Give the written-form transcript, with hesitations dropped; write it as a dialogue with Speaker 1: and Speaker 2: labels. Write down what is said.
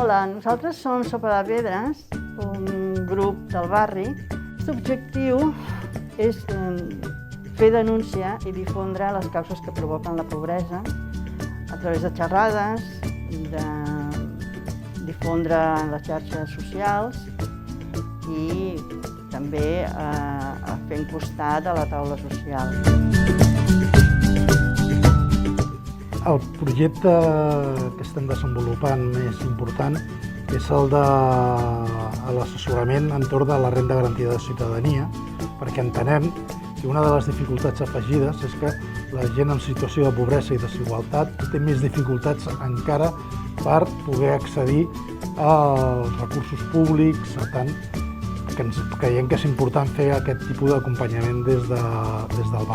Speaker 1: Hola, nosaltres som Sopa de Pedres, un grup del barri. L'objectiu és fer denúncia i difondre les causes que provoquen la pobresa a través de xerrades, de difondre en les xarxes socials i també fent costat a la taula social.
Speaker 2: El projecte que estem desenvolupant més important és el de l'assessorament entorn de la renda garantida de ciutadania, perquè entenem que una de les dificultats afegides és que la gent en situació de pobresa i desigualtat té més dificultats encara per poder accedir als recursos públics. Per tant, creiem que és important fer aquest tipus d'acompanyament des del